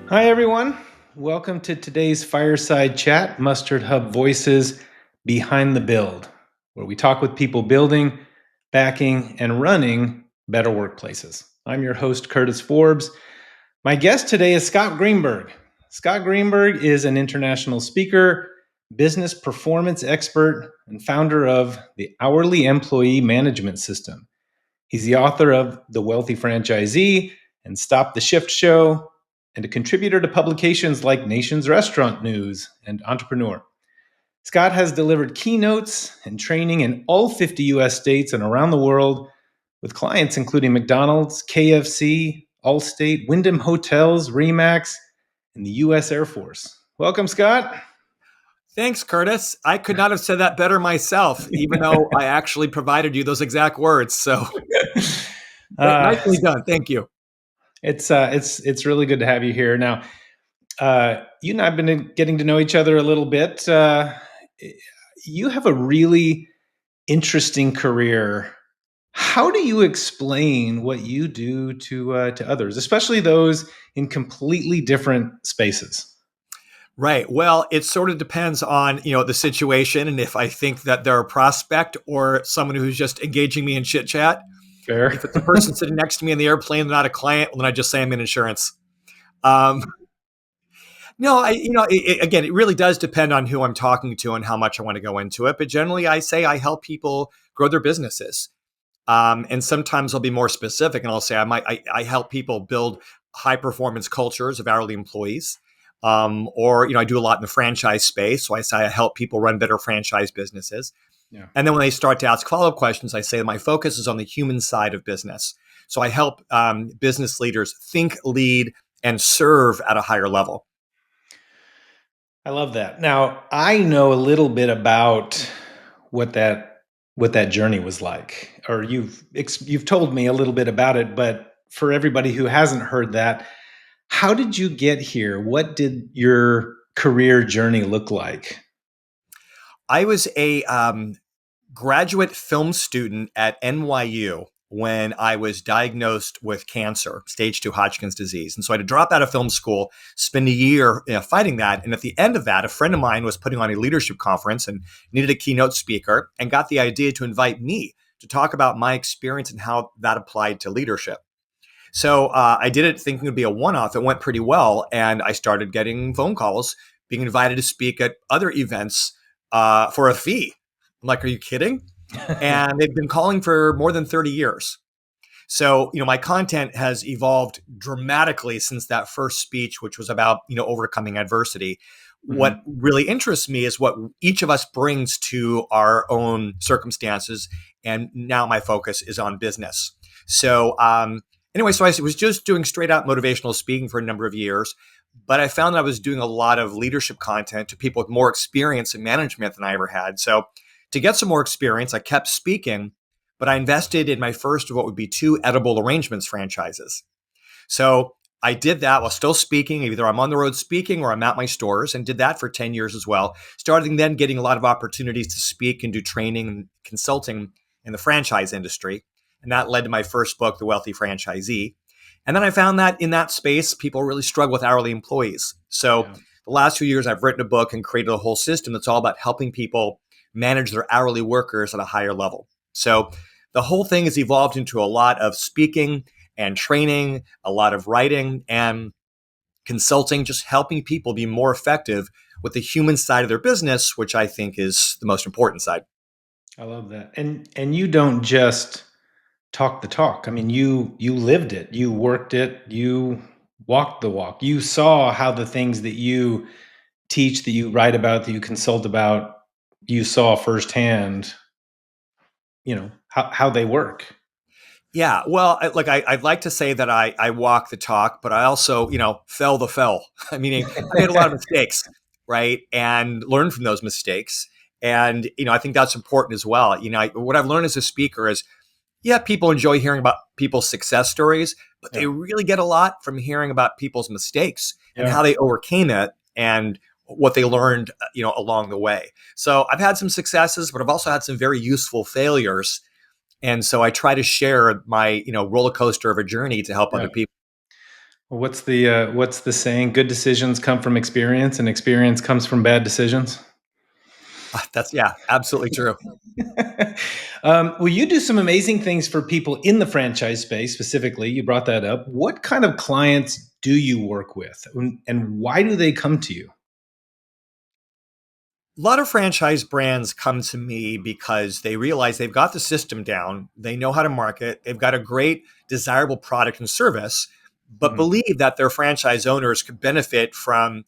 Hi, everyone. Welcome to today's fireside chat, MustardHub Voices Behind the Build, where we talk with people building, backing, and running better workplaces. I'm your host, Curtis Forbes. My guest today is Scott Greenberg. Scott Greenberg is an international speaker, business performance expert, and founder of the Hourly Employee Management System. He's the author of The Wealthy Franchisee and Stop the Shift Show, and a contributor to publications like Nation's Restaurant News and Entrepreneur. Scott has delivered keynotes and training in all 50 US states and around the world with clients including McDonald's, KFC, Allstate, Wyndham Hotels, Remax, and the US Air Force. Welcome, Scott. Thanks, Curtis. I could not have said that better myself, even though I actually provided you those exact words. So nicely done. Thank you. It's really good to have you here. Now, you and I have been getting to know each other a little bit. You have a really interesting career. How do you explain what you do to others, especially those in completely different spaces? Right. Well, it sort of depends on, the situation and if I think that they're a prospect or someone who's just engaging me in chit chat. Fair. If it's a person sitting next to me in the airplane, not a client, well, then I just say I'm in insurance. No, again, it really does depend on who I'm talking to and how much I want to go into it. But generally, I say I help people grow their businesses. And sometimes I'll be more specific and I'll say I help people build high performance cultures of hourly employees. Or I do a lot in the franchise space. So I say I help people run better franchise businesses. Yeah. And then when they start to ask follow-up questions, I say my focus is on the human side of business. So I help business leaders think, lead, and serve at a higher level. I love that. Now, I know a little bit about what that journey was like, or you've told me a little bit about it, but for everybody who hasn't heard that, how did you get here? What did your career journey look like? I was a graduate film student at NYU when I was diagnosed with cancer, stage 2 Hodgkin's disease. And so I had to drop out of film school, spend a year fighting that. And at the end of that, a friend of mine was putting on a leadership conference and needed a keynote speaker and got the idea to invite me to talk about my experience and how that applied to leadership. So I did it thinking it would be a one-off. It went pretty well. And I started getting phone calls, being invited to speak at other events for a fee. I'm like, are you kidding? And they've been calling for more than 30 years. So, my content has evolved dramatically since that first speech, which was about, overcoming adversity. Mm-hmm. What really interests me is what each of us brings to our own circumstances. And now my focus is on business. So, anyway, so I was just doing straight out motivational speaking for a number of years, but I found that I was doing a lot of leadership content to people with more experience in management than I ever had. So to get some more experience, I kept speaking, but I invested in my first of what would be 2 edible arrangements franchises. So I did that while still speaking. Either I'm on the road speaking or I'm at my stores, and did that for 10 years as well. Starting then getting a lot of opportunities to speak and do training and consulting in the franchise industry. And that led to my first book, The Wealthy Franchisee. And then I found that in that space, people really struggle with hourly employees. So the last few years, I've written a book and created a whole system that's all about helping people manage their hourly workers at a higher level. So the whole thing has evolved into a lot of speaking and training, a lot of writing and consulting, just helping people be more effective with the human side of their business, which I think is the most important side. I love that. And you don't just talk the talk. I mean, you lived it, you worked it, you walked the walk. You saw how the things that you teach, that you write about, that you consult about, you saw firsthand, how they work. Yeah, well, I'd like to say that I walk the talk, but I also, fell the fell. Meaning I made a lot of mistakes, right? And learned from those mistakes. And, I think that's important as well. What I've learned as a speaker is, people enjoy hearing about people's success stories, but they really get a lot from hearing about people's mistakes and how they overcame it and what they learned, along the way. So I've had some successes, but I've also had some very useful failures. And so I try to share my, roller coaster of a journey to help Yeah. other people. Well, what's the saying? Good decisions come from experience, and experience comes from bad decisions. That's, yeah, absolutely true. Well, you do some amazing things for people in the franchise space specifically. You brought that up. What kind of clients do you work with, and why do they come to you? A lot of franchise brands come to me because they realize they've got the system down, they know how to market, they've got a great, desirable product and service, but Mhm. believe that their franchise owners could benefit from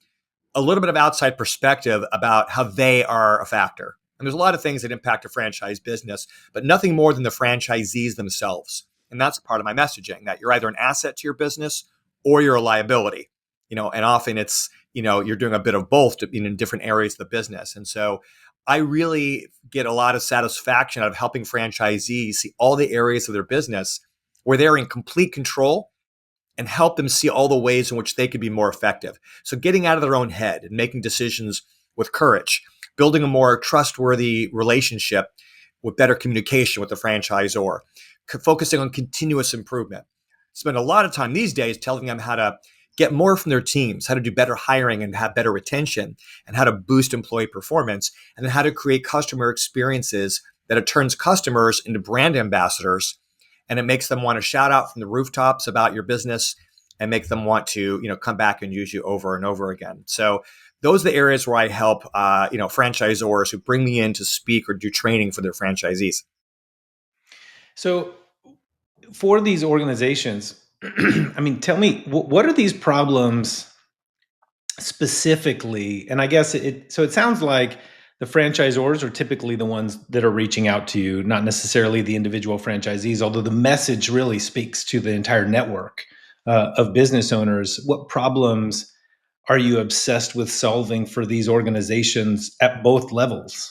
a little bit of outside perspective about how they are a factor. And there's a lot of things that impact a franchise business, but nothing more than the franchisees themselves. And that's part of my messaging, that you're either an asset to your business or you're a liability. And often it's, you're doing a bit of both in different areas of the business. And so I really get a lot of satisfaction out of helping franchisees see all the areas of their business where they're in complete control and help them see all the ways in which they could be more effective. So getting out of their own head and making decisions with courage, building a more trustworthy relationship with better communication with the franchisor, focusing on continuous improvement. Spend a lot of time these days telling them how to get more from their teams, how to do better hiring and have better retention, and how to boost employee performance, and then how to create customer experiences that it turns customers into brand ambassadors, and it makes them want to shout out from the rooftops about your business and make them want to, come back and use you over and over again. So those are the areas where I help, franchisors who bring me in to speak or do training for their franchisees. So, for these organizations, I mean, tell me what are these problems specifically? And I guess so it sounds like the franchisors are typically the ones that are reaching out to you, not necessarily the individual franchisees, although the message really speaks to the entire network of business owners. What problems are you obsessed with solving for these organizations at both levels?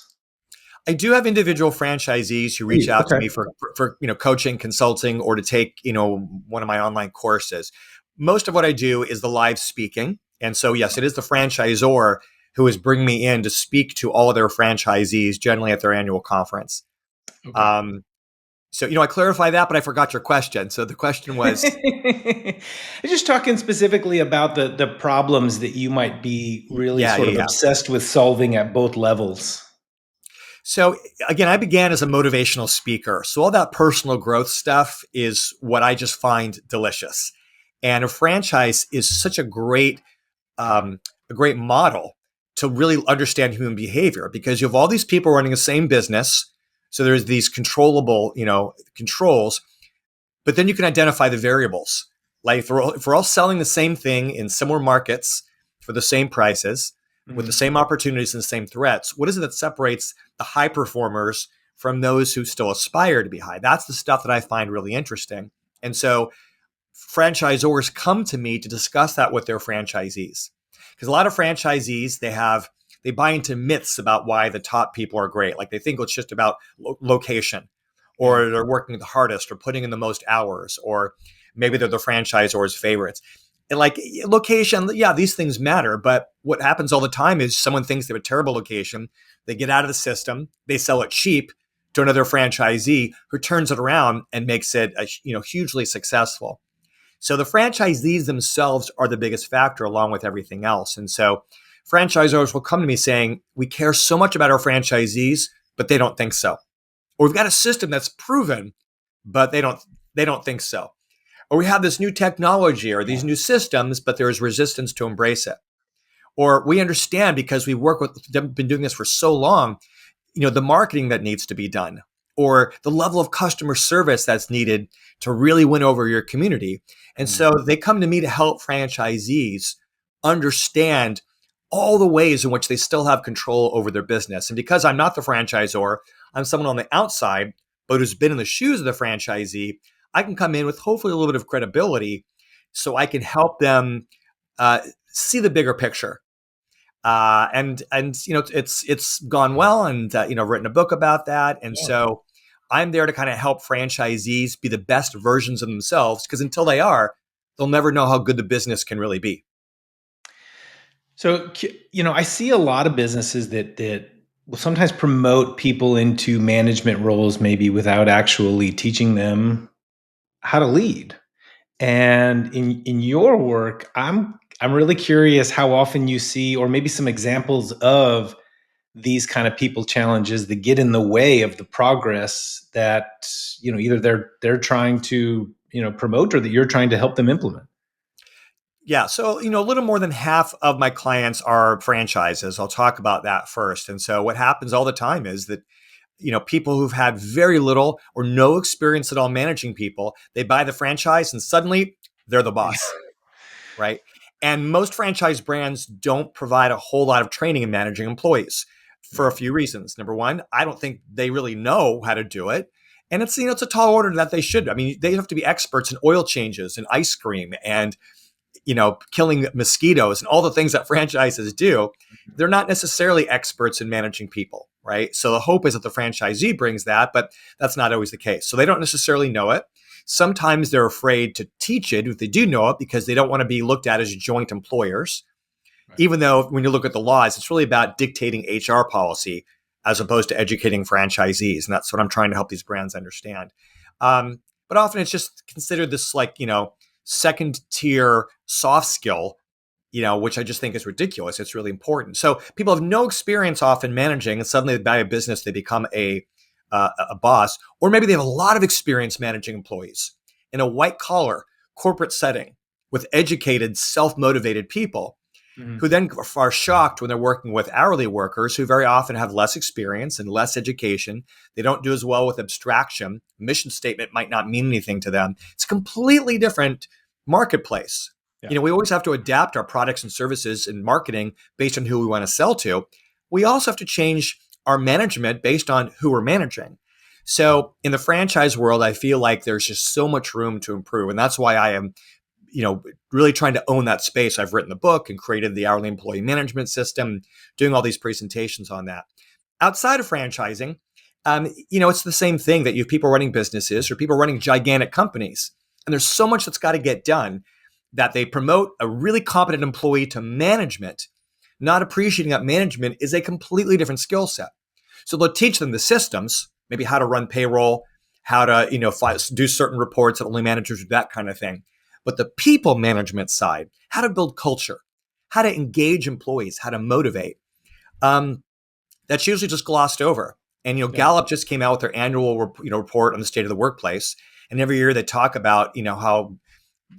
I do have individual franchisees who reach out to Okay. me for coaching, consulting, or to take one of my online courses. Most of what I do is the live speaking, and so yes, it is the franchisor who is bringing me in to speak to all of their franchisees, generally at their annual conference. Okay. Um, so I clarify that, but I forgot your question. So the question was, I'm just talking specifically about the problems that you might be really yeah, sort yeah, of yeah. obsessed with solving at both levels. So again, I began as a motivational speaker. So all that personal growth stuff is what I just find delicious. And a franchise is such a great model to really understand human behavior, because you have all these people running the same business. So there's these controllable, controls, but then you can identify the variables. Like if we're all selling the same thing in similar markets for the same prices, with the Mhm. same opportunities and the same threats, what is it that separates the high performers from those who still aspire to be high? That's the stuff that I find really interesting. And so franchisors come to me to discuss that with their franchisees, because a lot of franchisees, they buy into myths about why the top people are great. Like they think it's just about location, Yeah. or they're working the hardest, or putting in the most hours, or maybe they're the franchisor's favorites. And like location, yeah, these things matter. But what happens all the time is someone thinks they have a terrible location, they get out of the system, they sell it cheap to another franchisee who turns it around and makes it hugely successful. So the franchisees themselves are the biggest factor along with everything else. And so franchisors will come to me saying, we care so much about our franchisees, but they don't think so. Or we've got a system that's proven, but they don't think so. Or we have this new technology or these Yeah. new systems, but there is resistance to embrace it. Or we understand because we work with them, been doing this for so long, the marketing that needs to be done, or the level of customer service that's needed to really win over your community. And Mhm. so they come to me to help franchisees understand all the ways in which they still have control over their business. And because I'm not the franchisor, I'm someone on the outside, but who's been in the shoes of the franchisee, I can come in with hopefully a little bit of credibility so I can help them uh, see the bigger picture. And it's gone well, and written a book about that. And Yeah. so I'm there to kind of help franchisees be the best versions of themselves, because until they are, they'll never know how good the business can really be. So, I see a lot of businesses that will sometimes promote people into management roles, maybe without actually teaching them how to lead. And in your work, I'm really curious how often you see, or maybe some examples of these kind of people challenges that get in the way of the progress that either they're trying to promote, or that you're trying to help them implement. Yeah. So, a little more than half of my clients are franchises. I'll talk about that first. And so, what happens all the time is that, people who've had very little or no experience at all managing people, they buy the franchise and suddenly they're the boss, right? And most franchise brands don't provide a whole lot of training in managing employees for a Right. few reasons. Number one, I don't think they really know how to do it. And it's a tall order that they should. I mean, they have to be experts in oil changes and ice cream and killing mosquitoes and all the things that franchises do. They're not necessarily experts in managing people, right? So the hope is that the franchisee brings that, but that's not always the case. So they don't necessarily know it. Sometimes they're afraid to teach it if they do know it because they don't want to be looked at as joint employers. Right. Even though when you look at the laws, it's really about dictating HR policy as opposed to educating franchisees. And that's what I'm trying to help these brands understand. But often it's just considered this second tier soft skill, which I just think is ridiculous. It's really important. So people have no experience often managing, and suddenly they buy a business, they become a boss, or maybe they have a lot of experience managing employees in a white collar corporate setting with educated, self motivated people Mhm. who then are shocked when they're working with hourly workers who very often have less experience and less education. They don't do as well with abstraction. Mission statement might not mean anything to them. It's a completely different marketplace. Yeah. We always have to adapt our products and services and marketing based on who we want to sell to. We also have to change our management based on who we're managing. So in the franchise world, I feel like there's just so much room to improve. And that's why I am really trying to own that space. I've written the book and created the hourly employee management system, doing all these presentations on that. Outside of franchising, it's the same thing that you have people running businesses or people running gigantic companies. And there's so much that's got to get done that they promote a really competent employee to management, not appreciating that management is a completely different skill set. So they'll teach them the systems, maybe how to run payroll, how to, do certain reports that only managers do, that kind of thing. But the people management side, how to build culture, how to engage employees, how to motivate, that's usually just glossed over. And Yeah. Gallup just came out with their annual report on the state of the workplace, and every year they talk about how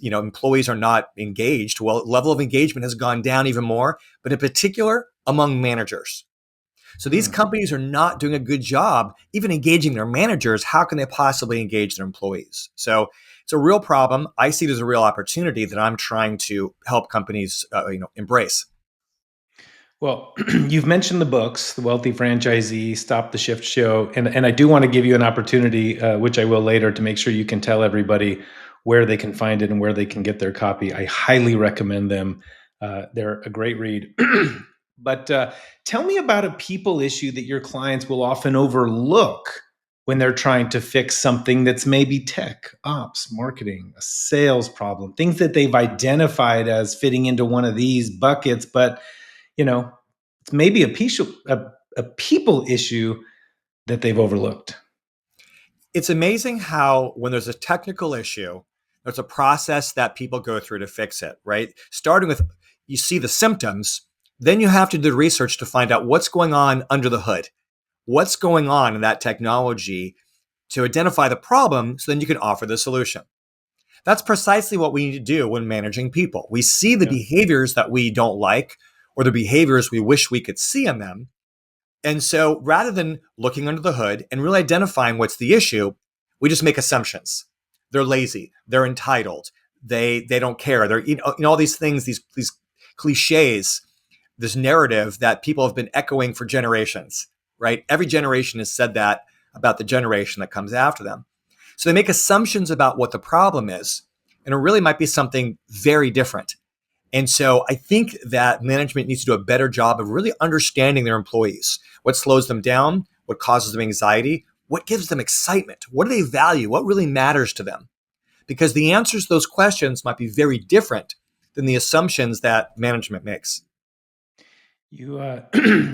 employees are not engaged. Well, level of engagement has gone down even more, but in particular among managers. So these Hmm. companies are not doing a good job even engaging their managers. How can they possibly engage their employees? So it's a real problem. I see it as a real opportunity that I'm trying to help companies, embrace. Well, you've mentioned the books, The Wealthy Franchisee, Stop the Shift Show, and I do want to give you an opportunity, which I will later, to make sure you can tell everybody where they can find it and where they can get their copy. I highly recommend them. They're a great read. But tell me about a people issue that your clients will often overlook when they're trying to fix something that's maybe tech, ops, marketing, a sales problem, things that they've identified as fitting into one of these buckets, but you know, it's maybe a people issue that they've overlooked. It's amazing how when there's a technical issue, there's a process that people go through to fix it, right? Starting with you see the symptoms, then you have to do the research to find out what's going on under the hood. What's going on in that technology to identify the problem so then you can offer the solution. That's precisely what we need to do when managing people. We see the Yeah. behaviors that we don't like or the behaviors we wish we could see in them. And so rather than looking under the hood and really identifying what's the issue, we just make assumptions. They're lazy, they're entitled, they don't care. They're all these things, these cliches, this narrative that people have been echoing for generations, right? Every generation has said that about the generation that comes after them. So they make assumptions about what the problem is, and it really might be something very different. And so I think that management needs to do a better job of really understanding their employees. What slows them down? What causes them anxiety? What gives them excitement? What do they value? What really matters to them? Because the answers to those questions might be very different than the assumptions that management makes. You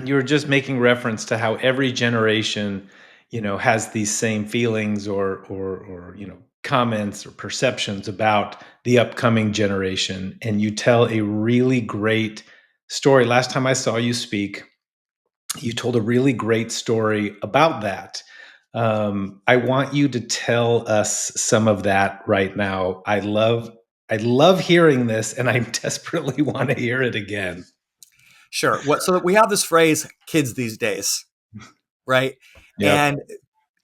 you were just making reference to how every generation, has these same feelings or comments or perceptions about the upcoming generation, and you tell a really great story. Last time I saw you speak, you told a really great story about that. I want you to tell us some of that right now. I love hearing this, and I desperately want to hear it again. Sure. So we have this phrase, kids these days, right? Yep. And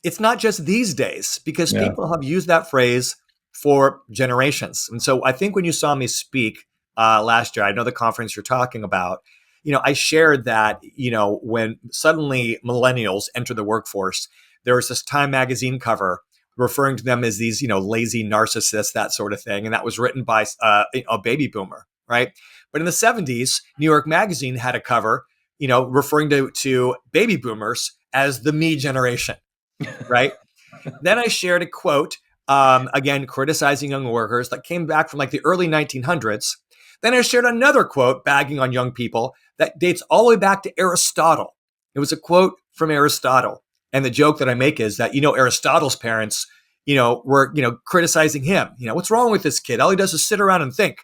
it's not just these days because Yeah. people have used that phrase for generations. And so I think when you saw me speak last year, I know the conference you're talking about, I shared that, when suddenly millennials enter the workforce, there was this Time magazine cover referring to them as these, lazy narcissists, that sort of thing. And that was written by a baby boomer, right? But in the 70s, New York Magazine had a cover, referring to baby boomers as the me generation, right? Then I shared a quote, again, criticizing young workers that came back from like the early 1900s. Then I shared another quote bagging on young people that dates all the way back to Aristotle. It was a quote from Aristotle. And the joke that I make is that, Aristotle's parents, were, criticizing him. What's wrong with this kid? All he does is sit around and think.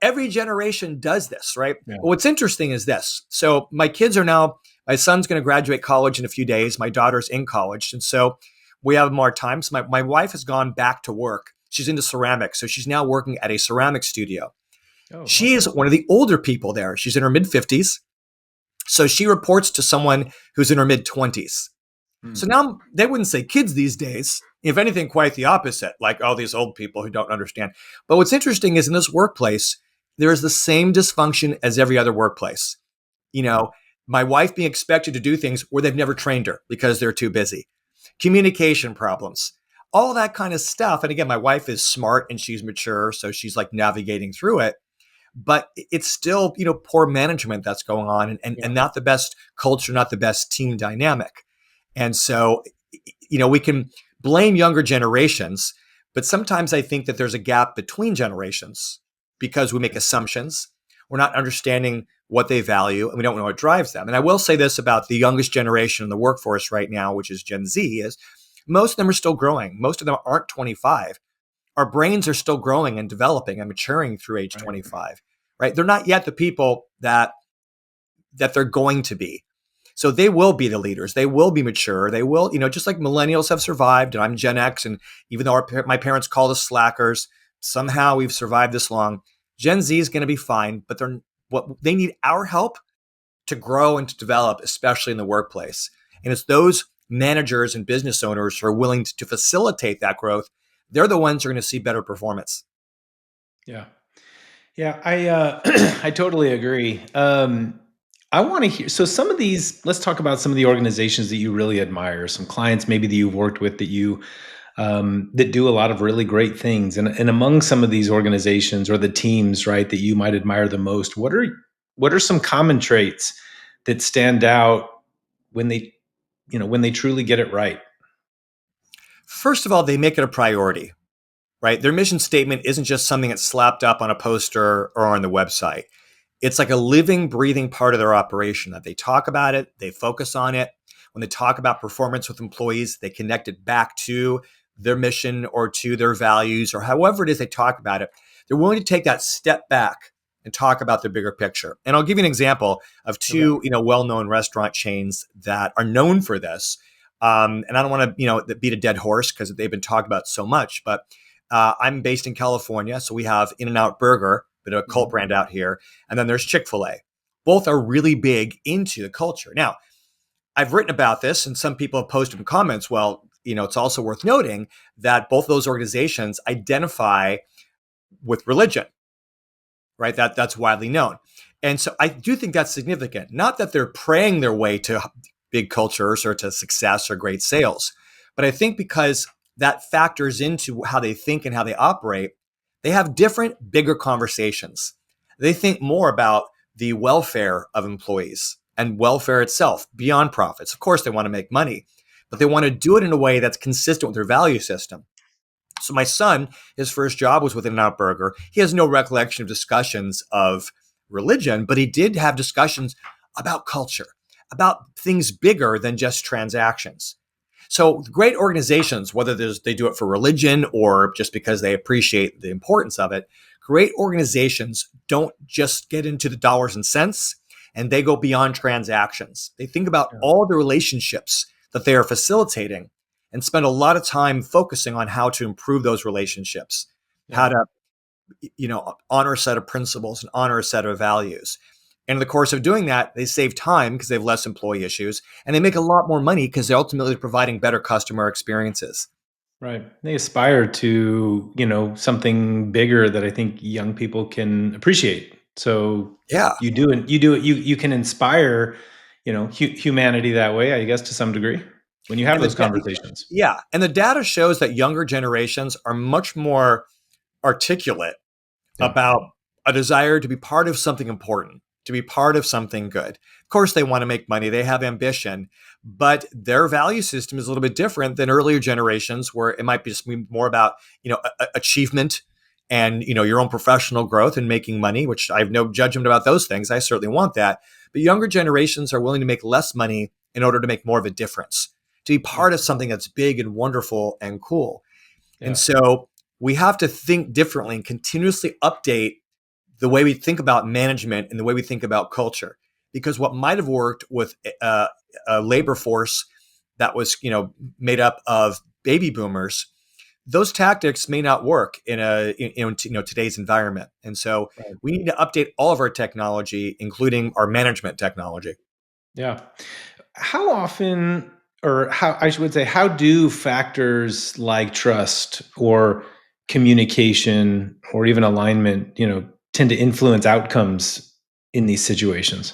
Every generation does this, right? Yeah. But what's interesting is this. So my son's going to graduate college in a few days. My daughter's in college. And so we have more time. So my wife has gone back to work. She's into ceramics. So she's now working at a ceramic studio. Oh, She is awesome. one of the older people there. She's in her mid 50s. So she reports to someone who's in her mid 20s. Hmm. So now they wouldn't say kids these days. If anything, quite the opposite, like all these old people who don't understand. But what's interesting is in this workplace, there is the same dysfunction as every other workplace. My wife being expected to do things where they've never trained her because they're too busy, communication problems, all that kind of stuff. And again, my wife is smart and she's mature, so she's like navigating through it. But it's still, poor management that's going on and Yeah. not the best culture, not the best team dynamic. And so, we can blame younger generations, but sometimes I think that there's a gap between generations because we make assumptions. We're not understanding what they value and we don't know what drives them. And I will say this about the youngest generation in the workforce right now, which is Gen Z, is most of them are still growing. Most of them aren't 25. Our brains are still growing and developing and maturing through age Right. 25, right? They're not yet the people that they're going to be. So they will be the leaders. They will be mature. They will, just like millennials have survived, and I'm Gen X, and even though my parents called us slackers, somehow we've survived this long. Gen Z is going to be fine, but they need our help to grow and to develop, especially in the workplace. And it's those managers and business owners who are willing to facilitate that growth. They're the ones who are going to see better performance. Yeah. Yeah, I totally agree. I want to hear. So some of these, let's talk about some of the organizations that you really admire. Some clients maybe that you've worked with that do a lot of really great things. And among some of these organizations or the teams, right, that you might admire the most, what are some common traits that stand out when they truly get it right? First of all, they make it a priority, right? Their mission statement isn't just something that's slapped up on a poster or on the website. It's like a living, breathing part of their operation that they talk about it, they focus on it. When they talk about performance with employees, they connect it back to their mission or to their values or however it is they talk about it. They're willing to take that step back and talk about the bigger picture. And I'll give you an example of Okay. two, well-known restaurant chains that are known for this. And I don't want to, beat a dead horse because they've been talked about so much, but I'm based in California, so we have In-N-Out Burger, bit of a cult Mhm. brand out here, and then there's Chick-fil-A. Both are really big into the culture. Now, I've written about this, and some people have posted in comments. Well, it's also worth noting that both those organizations identify with religion, right? That's widely known, and so I do think that's significant. Not that they're praying their way to big cultures or to success or great sales, but I think because that factors into how they think and how they operate, they have different, bigger conversations. They think more about the welfare of employees and welfare itself beyond profits. Of course, they want to make money, but they want to do it in a way that's consistent with their value system. So my son, his first job was with In-N-Out Burger. He has no recollection of discussions of religion, but he did have discussions about culture, about things bigger than just transactions. So great organizations, whether they do it for religion or just because they appreciate the importance of it, great organizations don't just get into the dollars and cents, and they go beyond transactions. They think about Yeah. all the relationships that they are facilitating and spend a lot of time focusing on how to improve those relationships, how Yeah. to honor a set of principles and honor a set of values. And in the course of doing that, they save time because they have less employee issues, and they make a lot more money because they're ultimately providing better customer experiences. Right. They aspire to, something bigger that I think young people can appreciate. So Yeah. you can inspire, humanity that way, I guess, to some degree when you have And the those conversations. yeah, and the data shows that younger generations are much more articulate Yeah. about a desire to be part of something important, to be part of something good. Of course, they want to make money, they have ambition, but their value system is a little bit different than earlier generations, where it might be just more about achievement and your own professional growth and making money, which I have no judgment about those things. I certainly want that, but younger generations are willing to make less money in order to make more of a difference, to be Yeah. part of something that's big and wonderful and cool. And Yeah. so we have to think differently and continuously update the way we think about management and the way we think about culture. Because what might have worked with a labor force that was, made up of baby boomers, those tactics may not work in today's environment. And so Right. we need to update all of our technology, including our management technology. Yeah. How often, or how I would say, how do factors like trust or communication or even alignment, tend to influence outcomes in these situations?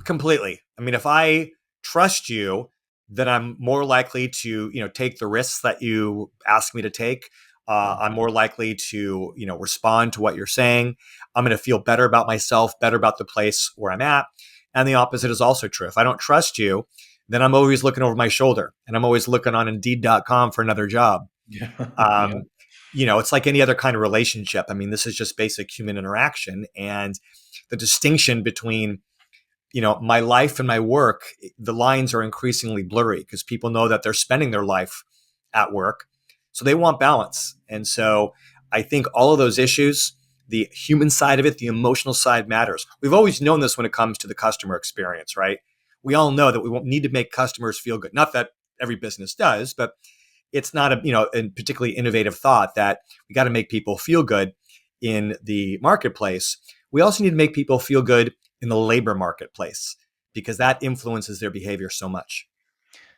Completely. I mean, if I trust you, then I'm more likely to, take the risks that you ask me to take. Yeah. I'm more likely to, respond to what you're saying. I'm going to feel better about myself, better about the place where I'm at. And the opposite is also true. If I don't trust you, then I'm always looking over my shoulder and I'm always looking on Indeed.com for another job. Yeah. Yeah. Um, it's like any other kind of relationship. I mean, this is just basic human interaction. And the distinction between my life and my work, the lines are increasingly blurry because people know that they're spending their life at work. So they want balance. And so I think all of those issues, the human side of it, the emotional side matters. We've always known this when it comes to the customer experience, right? We all know that we won't need to make customers feel good. Not that every business does, but it's not a particularly innovative thought that we got to make people feel good in the marketplace. We also need to make people feel good in the labor marketplace because that influences their behavior so much.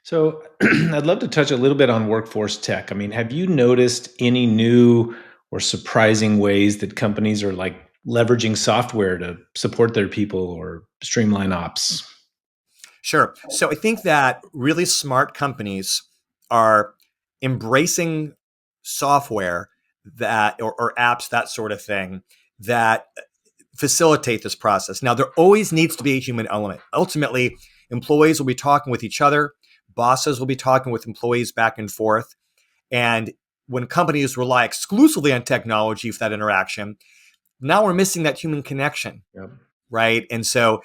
So I'd love to touch a little bit on workforce tech. I mean, have you noticed any new or surprising ways that companies are like leveraging software to support their people or streamline ops? Sure. So I think that really smart companies are embracing software or apps, that sort of thing, that facilitate this process. Now, there always needs to be a human element. Ultimately, employees will be talking with each other, bosses will be talking with employees back and forth. And when companies rely exclusively on technology for that interaction, now we're missing that human connection, Yep. right? And so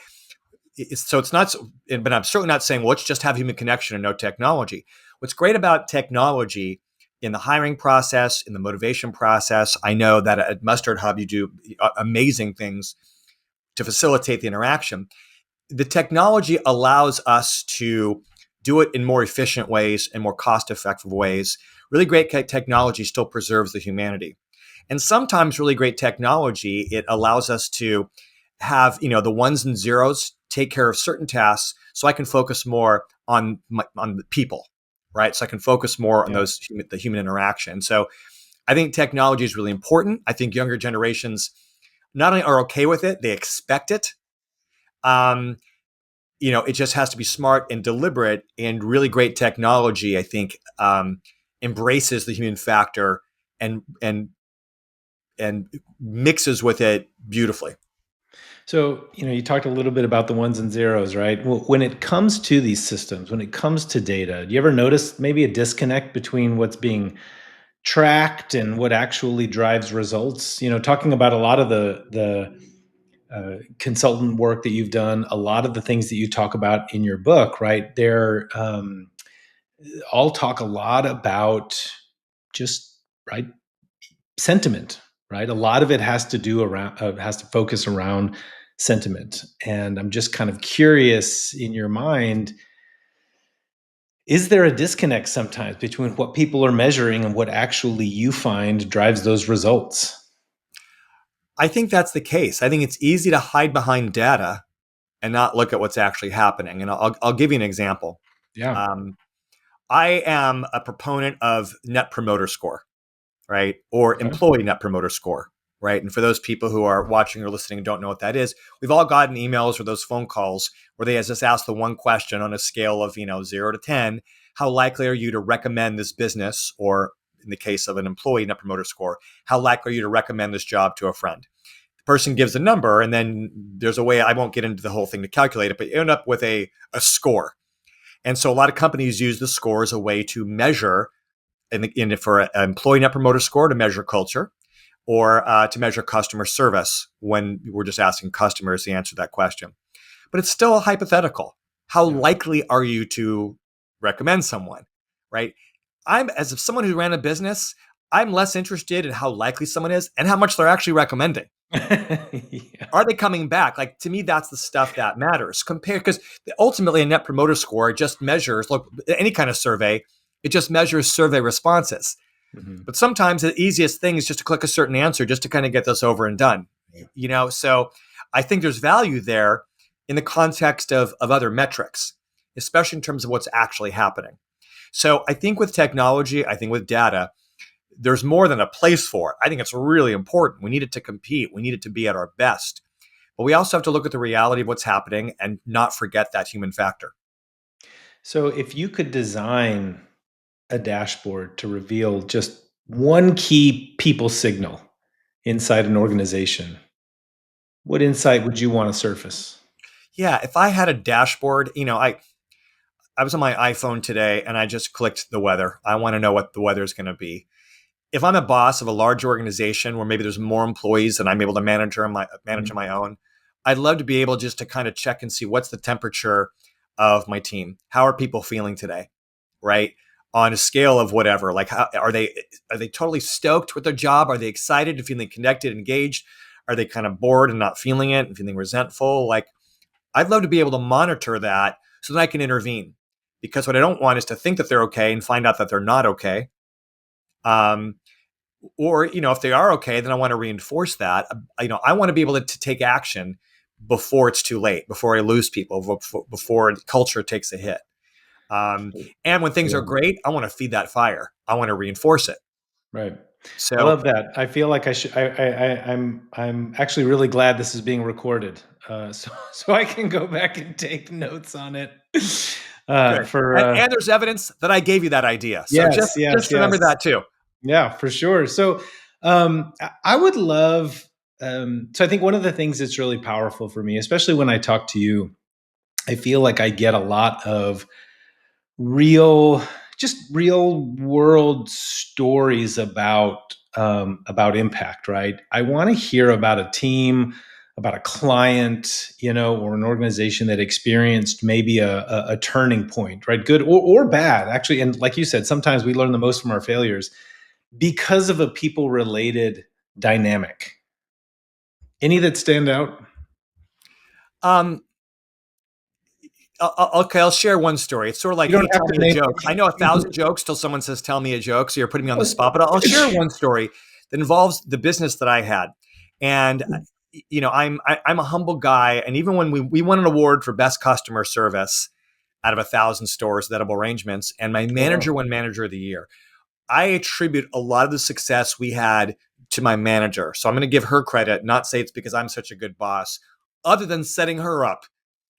it's not, but I'm certainly not saying, well, let's just have human connection and no technology. What's great about technology in the hiring process, in the motivation process, I know that at MustardHub, you do amazing things to facilitate the interaction. The technology allows us to do it in more efficient ways and more cost-effective ways. Really great technology still preserves the humanity. And sometimes really great technology, it allows us to have, the ones and zeros take care of certain tasks so I can focus more on the people, right? So I can focus more on Yeah. the human interaction. So I think technology is really important. I think younger generations not only are okay with it, they expect it. Um, it just has to be smart and deliberate, and really great technology, I think, embraces the human factor and mixes with it beautifully. So, you talked a little bit about the ones and zeros, right? Well, when it comes to these systems, when it comes to data, do you ever notice maybe a disconnect between what's being tracked and what actually drives results. Talking about a lot of the consultant work that you've done, a lot of the things that you talk about in your book, right? They're all talk a lot about just right sentiment, right? A lot of it has to do around has to focus around sentiment, and I'm just kind of curious in your mind. Is there a disconnect sometimes between what people are measuring and what actually you find drives those results? I think that's the case. I think it's easy to hide behind data and not look at what's actually happening. And I'll give you an example. Yeah. Um, I am a proponent of net promoter score, right? Or Okay. employee net promoter score, right? And for those people who are watching or listening and don't know what that is, we've all gotten emails or those phone calls where they just ask the one question on a scale of, 0 to 10, how likely are you to recommend this business? Or in the case of an employee net promoter score, how likely are you to recommend this job to a friend? The person gives a number, and then there's a way, I won't get into the whole thing to calculate it, but you end up with a score. And so a lot of companies use the score as a way to measure, for an employee net promoter score, to measure culture, or to measure customer service when we're just asking customers to answer that question. But it's still hypothetical. How Yeah. likely are you to recommend someone, right? As someone who ran a business, I'm less interested in how likely someone is and how much they're actually recommending. Yeah. Are they coming back? Like, to me, that's the stuff that matters. Because ultimately a net promoter score just measures, look, any kind of survey, it just measures survey responses. Mhm. But sometimes the easiest thing is just to click a certain answer just to kind of get this over and done. So I think there's value there in the context of other metrics, especially in terms of what's actually happening. So I think with technology, I think with data, there's more than a place for it. I think it's really important. We need it to compete. We need it to be at our best. But we also have to look at the reality of what's happening and not forget that human factor. So if you could design a dashboard to reveal just one key people signal inside an organization, what insight would you want to surface? Yeah, if I had a dashboard, I was on my iPhone today and I just clicked the weather. I want to know what the weather is going to be. If I'm a boss of a large organization where maybe there's more employees than I'm able to manage on Mhm. my own, I'd love to be able just to kind of check and see what's the temperature of my team. How are people feeling today? Right? On a scale of whatever, like, how are they totally stoked with their job? Are they excited and feeling connected, engaged? Are they kind of bored and not feeling it and feeling resentful? Like, I'd love to be able to monitor that so that I can intervene. Because what I don't want is to think that they're okay and find out that they're not okay. Um, or if they are okay, then I want to reinforce that. I want to be able to take action before it's too late, before I lose people, before culture takes a hit. And when things are Yeah. great, I want to feed that fire. I want to reinforce it. Right. I So love that. I feel like I should. I'm actually really glad this is being recorded, so I can go back and take notes on it. good. For And there's evidence that I gave you that idea. So Yes, just yes, remember yes. that too. Yeah, for sure. So, I would love. So I think one of the things that's really powerful for me, especially when I talk to you, I feel like I get a lot of real, just real world stories about impact. Right. I want to hear about a team, about a client, or an organization that experienced maybe a turning point, right? Good or bad, actually. And like you said, sometimes we learn the most from our failures because of a people related dynamic. Any that stand out? Um, okay, I'll share one story. It's sort of like, You hey, don't have tell to me a name joke. I know a thousand jokes till someone says, tell me a joke. So you're putting me on the spot, but I'll share one story that involves the business that I had. And, I'm a humble guy. And even when we won an award for best customer service out of 1,000 stores, edible arrangements, and my Oh, wow. manager won manager of the year, I attribute a lot of the success we had to my manager. So I'm going to give her credit, not say it's because I'm such a good boss, other than setting her up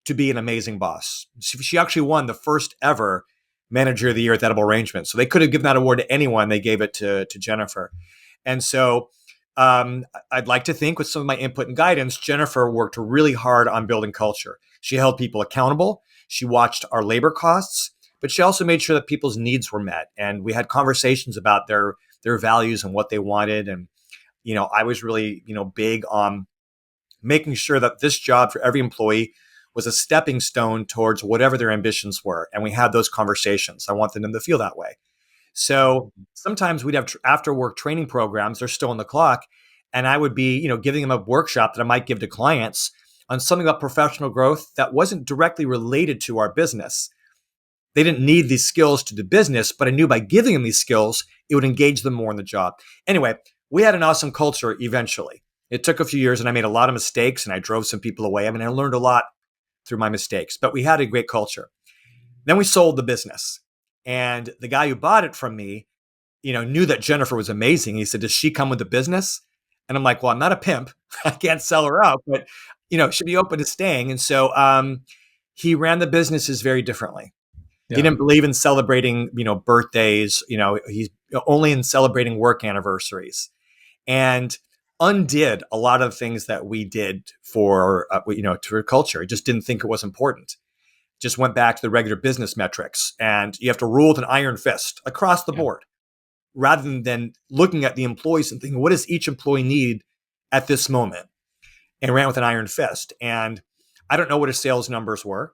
to be an amazing boss. She actually won the first ever manager of the year at Edible Arrangement. So they could have given that award to anyone. They gave it to Jennifer. And so I'd like to think with some of my input and guidance, Jennifer worked really hard on building culture. She held people accountable. She watched our labor costs, but she also made sure that people's needs were met. And we had conversations about their values and what they wanted. And, I was really, big on making sure that this job for every employee was a stepping stone towards whatever their ambitions were. And we had those conversations. I wanted them to feel that way. So sometimes we'd have after work training programs. They're still on the clock. And I would be, giving them a workshop that I might give to clients on something about professional growth that wasn't directly related to our business. They didn't need these skills to do business, but I knew by giving them these skills, it would engage them more in the job. Anyway, we had an awesome culture eventually. It took a few years and I made a lot of mistakes and I drove some people away. I learned a lot through my mistakes, but we had a great culture. Then we sold the business. And the guy who bought it from me, knew that Jennifer was amazing. He said, "Does she come with the business?" And I'm like, "Well, I'm not a pimp. I can't sell her out, but, she'd be open to staying." And so he ran the businesses very differently. Yeah. He didn't believe in celebrating, birthdays. He's only in celebrating work anniversaries, and undid a lot of things that we did for, to culture. He just didn't think it was important. Just went back to the regular business metrics, and you have to rule with an iron fist across the board, rather than looking at the employees and thinking, what does each employee need at this moment? And ran with an iron fist. And I don't know what his sales numbers were,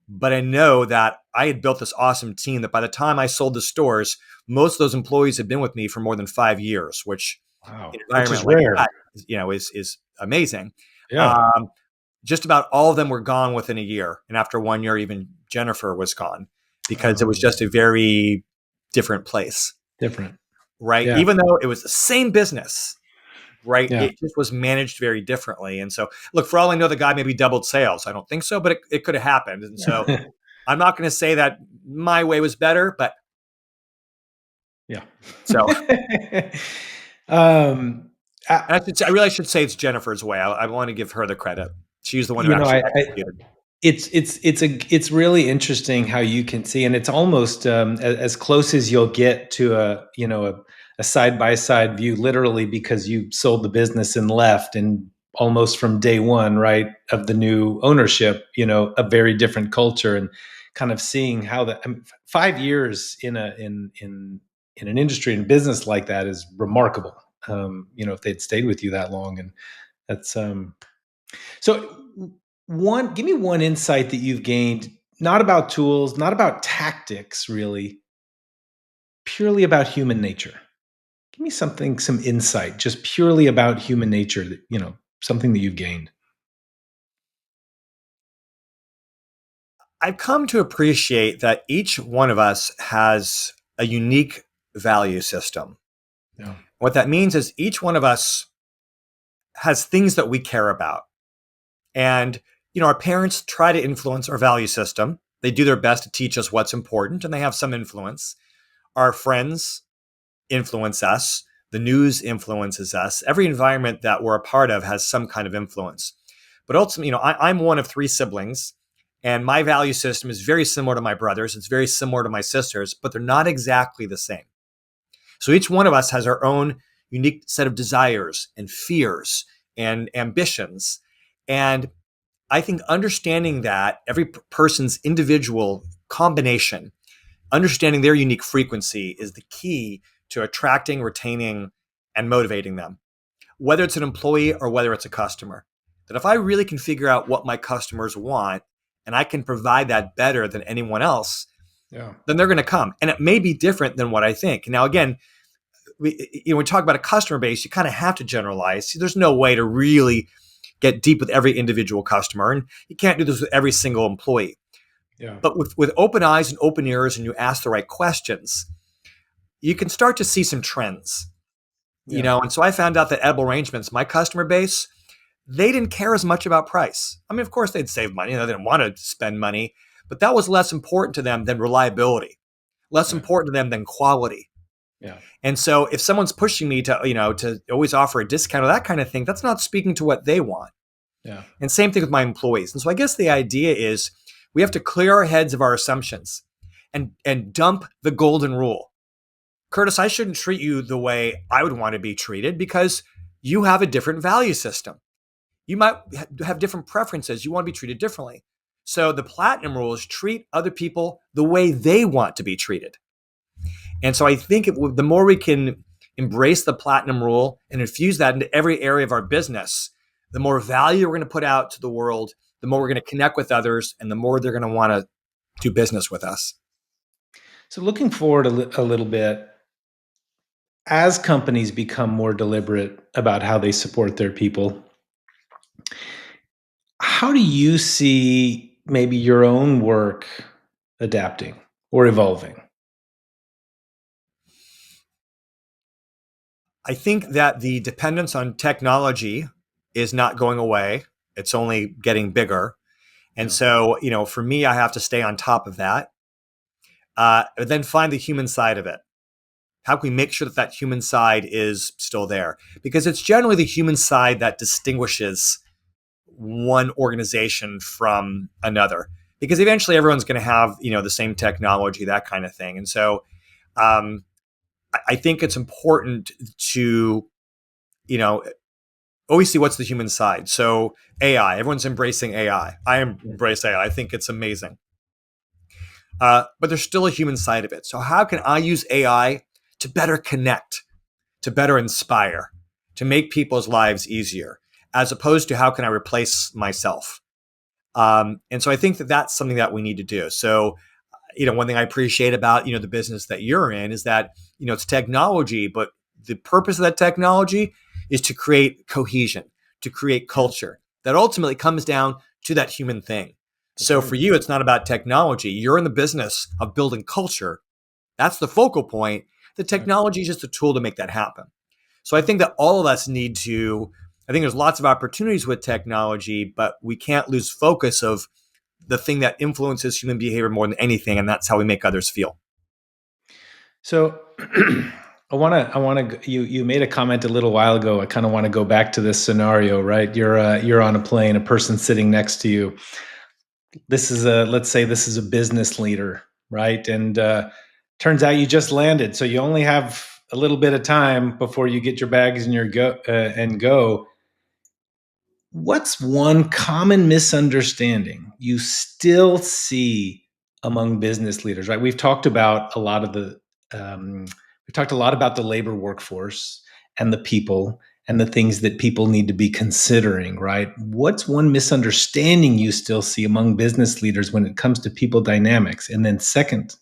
but I know that I had built this awesome team that by the time I sold the stores, most of those employees had been with me for more than 5 years, which in an environment like that, is amazing. Yeah. Just about all of them were gone within a year. And after 1 year, even Jennifer was gone because it was just a very different place. Different. Right. Yeah. Even though it was the same business, right. Yeah. It just was managed very differently. And so, look, for all I know, the guy maybe doubled sales. I don't think so, but it could have happened. And so I'm not going to say that my way was better, but yeah. So I really should say it's Jennifer's way. I want to give her the credit. She's the one who actually executed. It's really interesting how you can see, and it's almost as close as you'll get to a side by side view, literally, because you sold the business and left, and almost from day one, right, of the new ownership, a very different culture, and kind of seeing how 5 years in an industry and business like that is remarkable. If they'd stayed with you that long, and that's so. Give me one insight that you've gained, not about tools, not about tactics, really, purely about human nature. Give me some insight, just purely about human nature that, something that you've gained. I've come to appreciate that each one of us has a unique value system. Yeah. What that means is each one of us has things that we care about. And our parents try to influence our value system. They do their best to teach us what's important, and they have some influence. Our friends influence us. The news influences us. Every environment that we're a part of has some kind of influence. But ultimately, I'm one of 3 siblings, and my value system is very similar to my brother's. It's very similar to my sister's, but they're not exactly the same. So each one of us has our own unique set of desires and fears and ambitions. And I think understanding that every person's individual combination, understanding their unique frequency is the key to attracting, retaining, and motivating them, whether it's an employee or whether it's a customer. That if I really can figure out what my customers want and I can provide that better than anyone else, then they're going to come. And it may be different than what I think. Now, again, when we talk about a customer base, you kind of have to generalize. There's no way to really get deep with every individual customer, and you can't do this with every single employee. Yeah. But with open eyes and open ears, and you ask the right questions, you can start to see some trends. And so I found out that Edible Arrangements, my customer base, they didn't care as much about price. I mean, of course, they'd save money. They didn't want to spend money, but that was less important to them than reliability, less important to them than quality. Yeah. And so if someone's pushing me to always offer a discount or that kind of thing, that's not speaking to what they want. Yeah. And same thing with my employees. And so I guess the idea is we have to clear our heads of our assumptions and dump the golden rule. Curtis, I shouldn't treat you the way I would want to be treated because you have a different value system. You might have different preferences. You want to be treated differently. So the platinum rule is treat other people the way they want to be treated. And so I think the more we can, embrace the platinum rule and infuse that into every area of our business, the more value we're going to put out to the world, the more we're going to connect with others, and the more they're going to want to do business with us. So looking forward a little bit, as companies become more deliberate about how they support their people, how do you see maybe your own work adapting or evolving? I think that the dependence on technology is not going away. It's only getting bigger. And Yeah. so, for me, I have to stay on top of that. But then find the human side of it. How can we make sure that that human side is still there? Because it's generally the human side that distinguishes one organization from another. Because eventually everyone's going to have, the same technology, that kind of thing. And so, I think it's important to, always see what's the human side. So AI, everyone's embracing AI. I embrace AI. I think it's amazing. But there's still a human side of it. So how can I use AI to better connect, to better inspire, to make people's lives easier, as opposed to how can I replace myself? And so I think that that's something that we need to do. So, one thing I appreciate about, the business that you're in is that, it's technology, but the purpose of that technology is to create cohesion, to create culture that ultimately comes down to that human thing. So for you, it's not about technology. You're in the business of building culture. That's the focal point. The technology is just a tool to make that happen. So I think that all of us need to, I think there's lots of opportunities with technology, but we can't lose focus of the thing that influences human behavior more than anything, and that's how we make others feel. So you made a comment a little while ago. I kind of want to go back to this scenario, right? You're on a plane, a person sitting next to you. Let's say this is a business leader, right? And turns out you just landed, so you only have a little bit of time before you get your bags and go. What's one common misunderstanding you still see among business leaders? Right, we've talked about a lot of we talked a lot about the labor workforce and the people and the things that people need to be considering. Right, what's one misunderstanding you still see among business leaders when it comes to people dynamics? And then, second,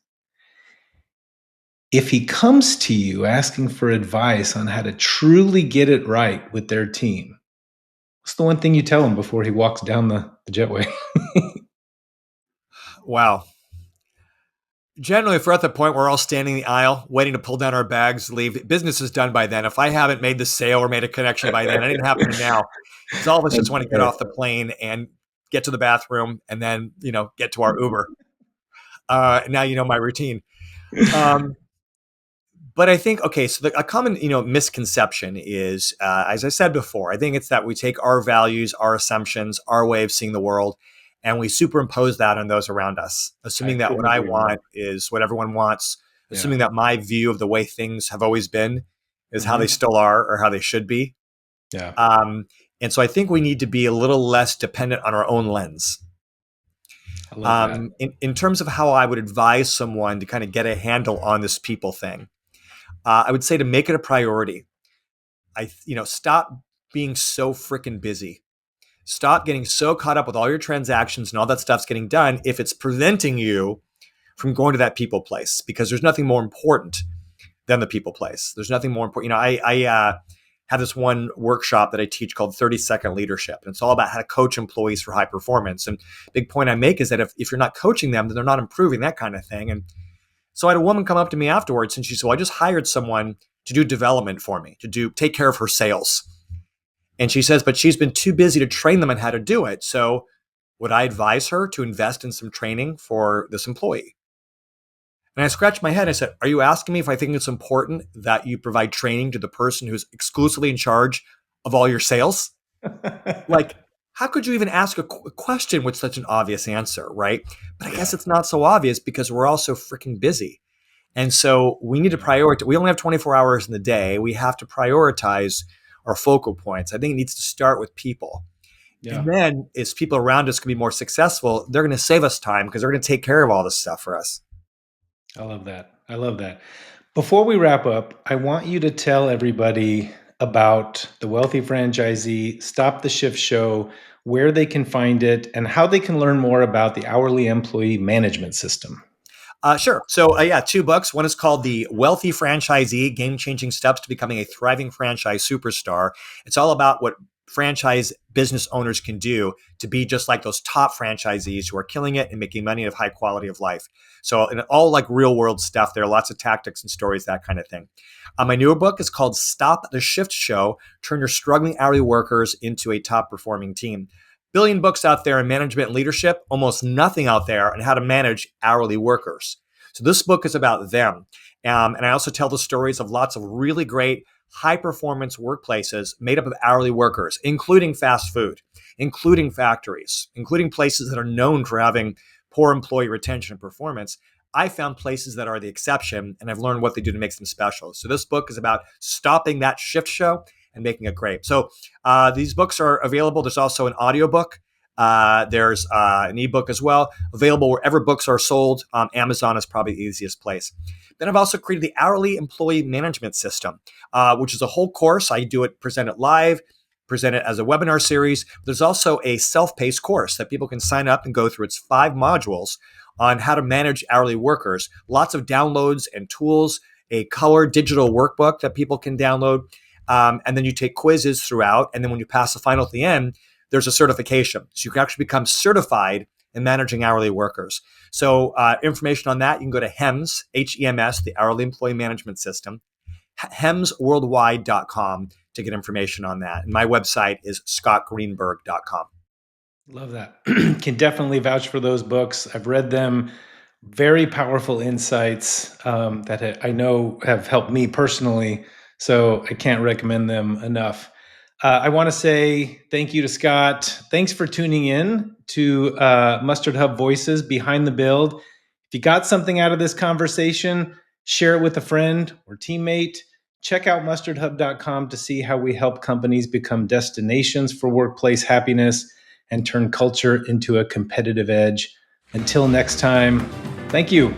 if he comes to you asking for advice on how to truly get it right with their team, what's the one thing you tell him before he walks down the jetway? Wow. Generally, if we're at the point where we're all standing in the aisle, waiting to pull down our bags, leave, business is done by then. If I haven't made the sale or made a connection by then, anything happening now, because all of us just want to get off the plane and get to the bathroom and then, get to our Uber. Now you know my routine. But I think, okay, so a common, misconception is, as I said before, I think it's that we take our values, our assumptions, our way of seeing the world, and we superimpose that on those around us, assuming that what I want is what everyone wants, assuming that my view of the way things have always been is how they still are or how they should be. Yeah. And so I think we need to be a little less dependent on our own lens. I love that. In terms of how I would advise someone to kind of get a handle on this people thing, I would say to make it a priority. Stop being so freaking busy. Stop getting so caught up with all your transactions and all that stuff's getting done if it's preventing you from going to that people place, because there's nothing more important than the people place. There's nothing more important. I have this one workshop that I teach called 30-second leadership. And it's all about how to coach employees for high performance. And big point I make is that if you're not coaching them, then they're not improving, that kind of thing. And so I had a woman come up to me afterwards and she said, well, I just hired someone to do development for me, to take care of her sales. And she says, but she's been too busy to train them on how to do it. So would I advise her to invest in some training for this employee? And I scratched my head. And I said, are you asking me if I think it's important that you provide training to the person who's exclusively in charge of all your sales? Like, how could you even ask a question with such an obvious answer, right? But I guess it's not so obvious because we're all so freaking busy. And so we need to prioritize. We only have 24 hours in the day. We have to prioritize our focal points. I think it needs to start with people. Yeah. And then as people around us can be more successful, they're going to save us time because they're going to take care of all this stuff for us. I love that. I love that. Before we wrap up, I want you to tell everybody about the Wealthy Franchisee Stop the Shift show, where they can find it, and how they can learn more about the hourly employee management system. Sure. So, yeah, two books. One is called The Wealthy Franchisee, Game-Changing Steps to Becoming a Thriving Franchise Superstar. It's all about what franchise business owners can do to be just like those top franchisees who are killing it and making money and have high quality of life. So, and all like real world stuff. There are lots of tactics and stories, that kind of thing. My newer book is called Stop the Shift Show, Turn Your Struggling Hourly Workers into a Top Performing Team. Billion books out there in management and leadership, almost nothing out there on how to manage hourly workers. So this book is about them. And I also tell the stories of lots of really great high performance workplaces made up of hourly workers, including fast food, including factories, including places that are known for having poor employee retention and performance. I found places that are the exception, and I've learned what they do to make them special. So this book is about stopping that shift show and making it great. So these books are available. There's also an audiobook. There's an ebook as well, available wherever books are sold. Amazon is probably the easiest place. Then I've also created the Hourly Employee Management System, which is a whole course. I do it, present it live, present it as a webinar series. There's also a self-paced course that people can sign up and go through. It's 5 modules on how to manage hourly workers. Lots of downloads and tools, a color digital workbook that people can download. And then you take quizzes throughout. And then when you pass the final at the end, there's a certification. So you can actually become certified in managing hourly workers. So information on that, you can go to HEMS, H-E-M-S, the Hourly Employee Management System, hemsworldwide.com to get information on that. And my website is scottgreenberg.com. Love that. Can definitely vouch for those books. I've read them. Very powerful insights that I know have helped me personally. So I can't recommend them enough. I want to say thank you to Scott. Thanks for tuning in to MustardHub Voices Behind the Build. If you got something out of this conversation, share it with a friend or teammate. Check out mustardhub.com to see how we help companies become destinations for workplace happiness and turn culture into a competitive edge. Until next time, thank you.